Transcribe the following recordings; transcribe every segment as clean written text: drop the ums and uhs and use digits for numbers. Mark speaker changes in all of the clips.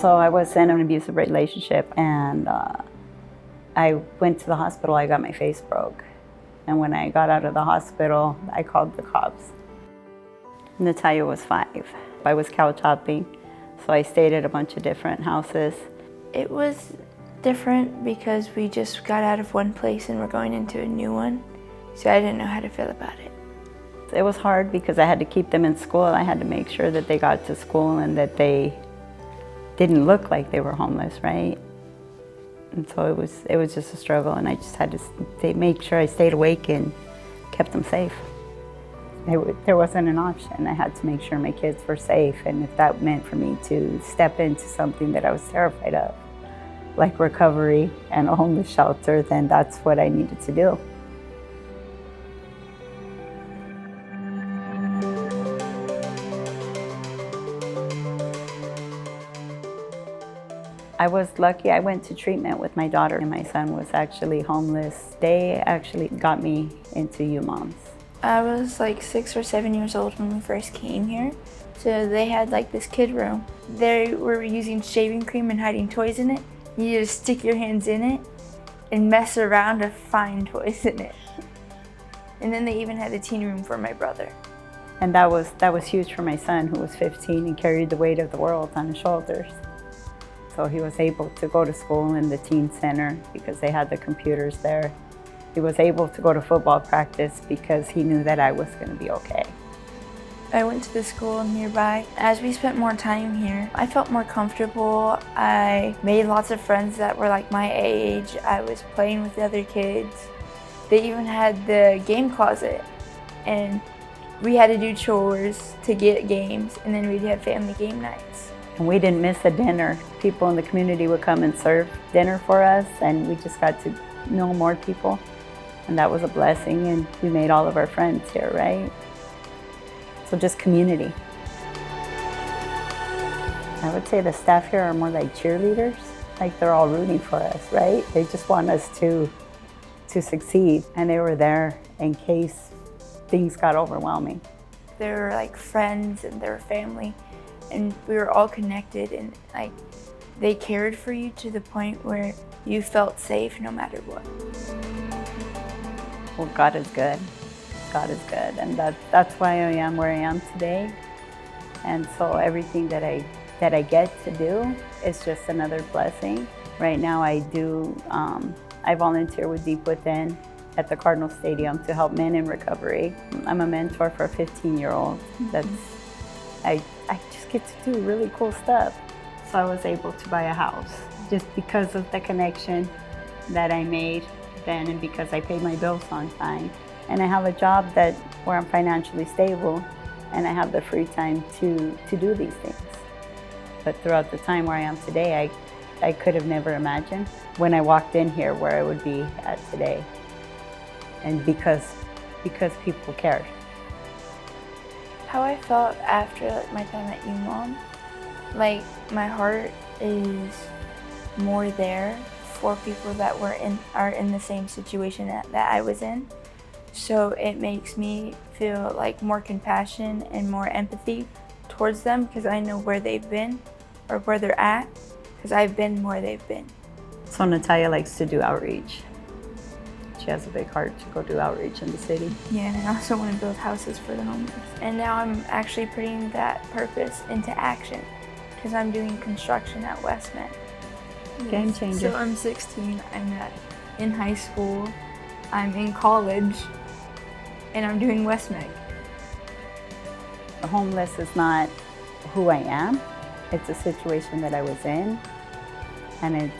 Speaker 1: So I was in an abusive relationship, and I went to the hospital. I got my face broke. And when I got out of the hospital, I called the cops. Natalia was 5. I was couch hopping, so I stayed at a bunch of different houses.
Speaker 2: It was different because we just got out of one place and we're going into a new one, so I didn't know how to feel about it.
Speaker 1: It was hard because I had to keep them in school. I had to make sure that they got to school and that they didn't look like they were homeless, right? And so it was just a struggle, and I just had to make sure I stayed awake and kept them safe. There wasn't an option. I had to make sure my kids were safe, and if that meant for me to step into something that I was terrified of, like recovery and a homeless shelter, then that's what I needed to do. I was lucky. I went to treatment with my daughter, and my son was actually homeless. They actually got me into UMOMs.
Speaker 2: I was like 6 or 7 years old when we first came here. So they had like this kid room. They were using shaving cream and hiding toys in it. You just stick your hands in it and mess around to find toys in it. And then they even had a teen room for my brother.
Speaker 1: And that was huge for my son, who was 15 and carried the weight of the world on his shoulders. So he was able to go to school in the teen center because they had the computers there. He was able to go to football practice because he knew that I was going to be okay.
Speaker 2: I went to the school nearby. As we spent more time here, I felt more comfortable. I made lots of friends that were like my age. I was playing with the other kids. They even had the game closet, and we had to do chores to get games, and then we'd have family game nights.
Speaker 1: And we didn't miss a dinner. People in the community would come and serve dinner for us, and we just got to know more people. And that was a blessing, and we made all of our friends here, right? So just community. I would say the staff here are more like cheerleaders. Like they're all rooting for us, right? They just want us to succeed. And they were there in case things got overwhelming.
Speaker 2: They were like friends and they were family. And we were all connected, and like they cared for you to the point where you felt safe no matter what.
Speaker 1: Well, God is good. God is good, and that's why I am where I am today. And so everything that I get to do is just another blessing. Right now I volunteer with Deep Within at the Cardinal Stadium to help men in recovery. I'm a mentor for a 15-year-old. I just get to do really cool stuff. So I was able to buy a house just because of the connection that I made then, and because I paid my bills on time. And I have a job where I'm financially stable, and I have the free time to do these things. But throughout the time where I am today, I could have never imagined when I walked in here where I would be at today. And because people cared.
Speaker 2: How I felt after my time at UMOM, like my heart is more there for people that are in the same situation that I was in. So it makes me feel like more compassion and more empathy towards them because I know where they've been or where they're at, because I've been where they've been.
Speaker 1: So Natalia likes to do outreach. She has a big heart to go do outreach in the city.
Speaker 2: Yeah, and I also want to build houses for the homeless. And now I'm actually putting that purpose into action because I'm doing construction at Westmet.
Speaker 1: Game changer.
Speaker 2: So I'm 16, I'm in high school, I'm in college, and I'm doing Westmet.
Speaker 1: Homeless is not who I am. It's a situation that I was in, and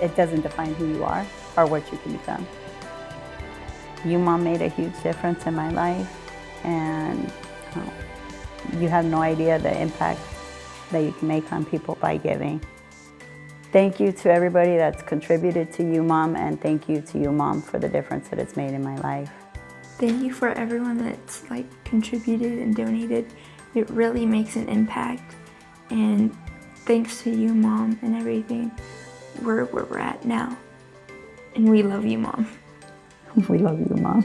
Speaker 1: it doesn't define who you are or what you can become. UMOM made a huge difference in my life, and you have no idea the impact that you can make on people by giving. Thank you to everybody that's contributed to UMOM, and thank you to UMOM for the difference that it's made in my life.
Speaker 2: Thank you for everyone that's contributed and donated. It really makes an impact, and thanks to UMOM and everything, we're where we're at now. And we love you, Mom.
Speaker 1: We love you, Mom.